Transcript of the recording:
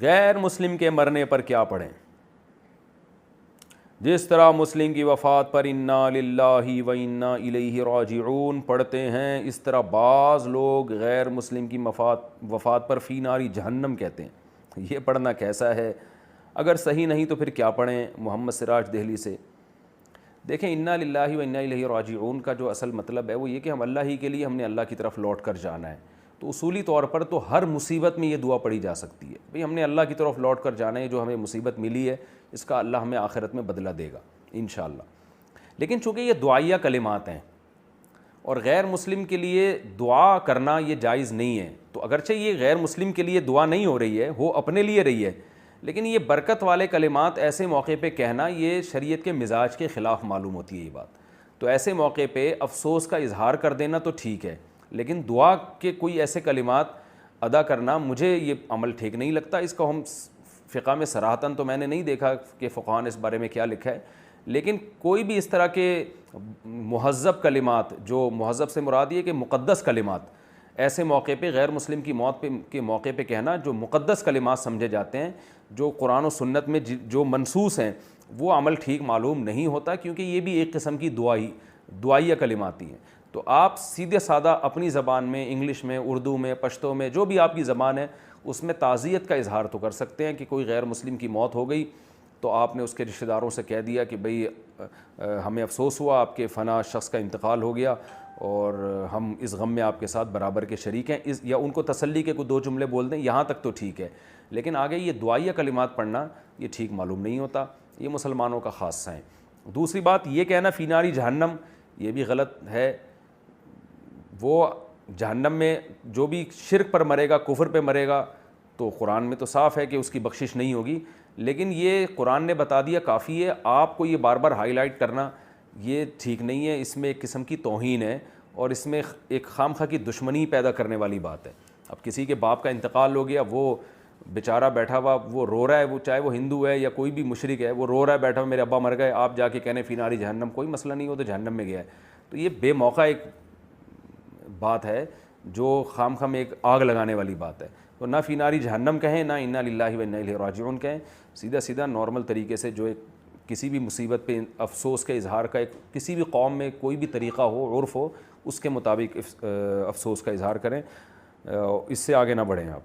غیر مسلم کے مرنے پر کیا پڑھیں؟ جس طرح مسلم کی وفات پر انا للہ و انا الیہ راجعون پڑھتے ہیں، اس طرح بعض لوگ غیر مسلم کی وفات پر فی ناری جہنم کہتے ہیں۔ یہ پڑھنا کیسا ہے؟ اگر صحیح نہیں تو پھر کیا پڑھیں؟ محمد سراج دہلی سے۔ دیکھیں، انا للہ و انا الیہ راجعون کا جو اصل مطلب ہے وہ یہ کہ ہم اللہ ہی کے لیے، ہم نے اللہ کی طرف لوٹ کر جانا ہے۔ تو اصولی طور پر تو ہر مصیبت میں یہ دعا پڑھی جا سکتی ہے، بھئی ہم نے اللہ کی طرف لوٹ کر جانا ہے، جو ہمیں مصیبت ملی ہے اس کا اللہ ہمیں آخرت میں بدلہ دے گا انشاءاللہ۔ لیکن چونکہ یہ دعائیہ کلمات ہیں اور غیر مسلم کے لیے دعا کرنا یہ جائز نہیں ہے، تو اگرچہ یہ غیر مسلم کے لیے دعا نہیں ہو رہی ہے، وہ اپنے لیے رہی ہے، لیکن یہ برکت والے کلمات ایسے موقع پہ کہنا یہ شریعت کے مزاج کے خلاف معلوم ہوتی ہے یہ بات۔ تو ایسے موقع پہ افسوس کا اظہار کر دینا تو ٹھیک ہے، لیکن دعا کے کوئی ایسے کلمات ادا کرنا مجھے یہ عمل ٹھیک نہیں لگتا۔ اس کو ہم فقہ میں صراحتاً تو میں نے نہیں دیکھا کہ فقہاء نے اس بارے میں کیا لکھا ہے، لیکن کوئی بھی اس طرح کے مہذب کلمات، جو مہذب سے مراد یہ کہ مقدس کلمات، ایسے موقع پہ غیر مسلم کی موت کے موقع پہ کہنا جو مقدس کلمات سمجھے جاتے ہیں، جو قرآن و سنت میں جو منصوص ہیں، وہ عمل ٹھیک معلوم نہیں ہوتا، کیونکہ یہ بھی ایک قسم کی دعائیہ کلمات ہی ہیں۔ تو آپ سیدھے سادہ اپنی زبان میں، انگلش میں، اردو میں، پشتو میں، جو بھی آپ کی زبان ہے اس میں تعزیت کا اظہار تو کر سکتے ہیں کہ کوئی غیر مسلم کی موت ہو گئی تو آپ نے اس کے رشتہ داروں سے کہہ دیا کہ بھئی ہمیں افسوس ہوا، آپ کے فلاں شخص کا انتقال ہو گیا اور ہم اس غم میں آپ کے ساتھ برابر کے شریک ہیں، یا ان کو تسلی کے کوئی دو جملے بول دیں، یہاں تک تو ٹھیک ہے۔ لیکن آگے یہ دعائیہ کلمات پڑھنا یہ ٹھیک معلوم نہیں ہوتا، یہ مسلمانوں کا خاصہ ہے۔ دوسری بات یہ کہنا فی ناری جہنم، یہ بھی غلط ہے۔ وہ جہنم میں جو بھی شرک پر مرے گا، کفر پہ مرے گا، تو قرآن میں تو صاف ہے کہ اس کی بخشش نہیں ہوگی، لیکن یہ قرآن نے بتا دیا کافی ہے، آپ کو یہ بار بار ہائی لائٹ کرنا یہ ٹھیک نہیں ہے، اس میں ایک قسم کی توہین ہے اور اس میں ایک خامخواہ کی دشمنی پیدا کرنے والی بات ہے۔ اب کسی کے باپ کا انتقال ہو گیا، وہ بیچارہ بیٹھا ہوا وہ رو رہا ہے، وہ چاہے وہ ہندو ہے یا کوئی بھی مشرک ہے، وہ رو رہا ہے بیٹھا ہوا میرے ابا مر گئے، آپ جا کے کہنے فی ناری جہنم، کوئی مسئلہ نہیں ہو تو جہنم میں گیا ہے، تو یہ بے موقع ایک بات ہے جو خام خام ایک آگ لگانے والی بات ہے۔ تو نہ فی ناری جہنم کہیں، نہ انا للہ و انا الیہ راجعون کہیں، سیدھا سیدھا نارمل طریقے سے جو ایک کسی بھی مصیبت پہ افسوس کے اظہار کا ایک کسی بھی قوم میں کوئی بھی طریقہ ہو، عرف ہو، اس کے مطابق افسوس کا اظہار کریں، اس سے آگے نہ بڑھیں آپ۔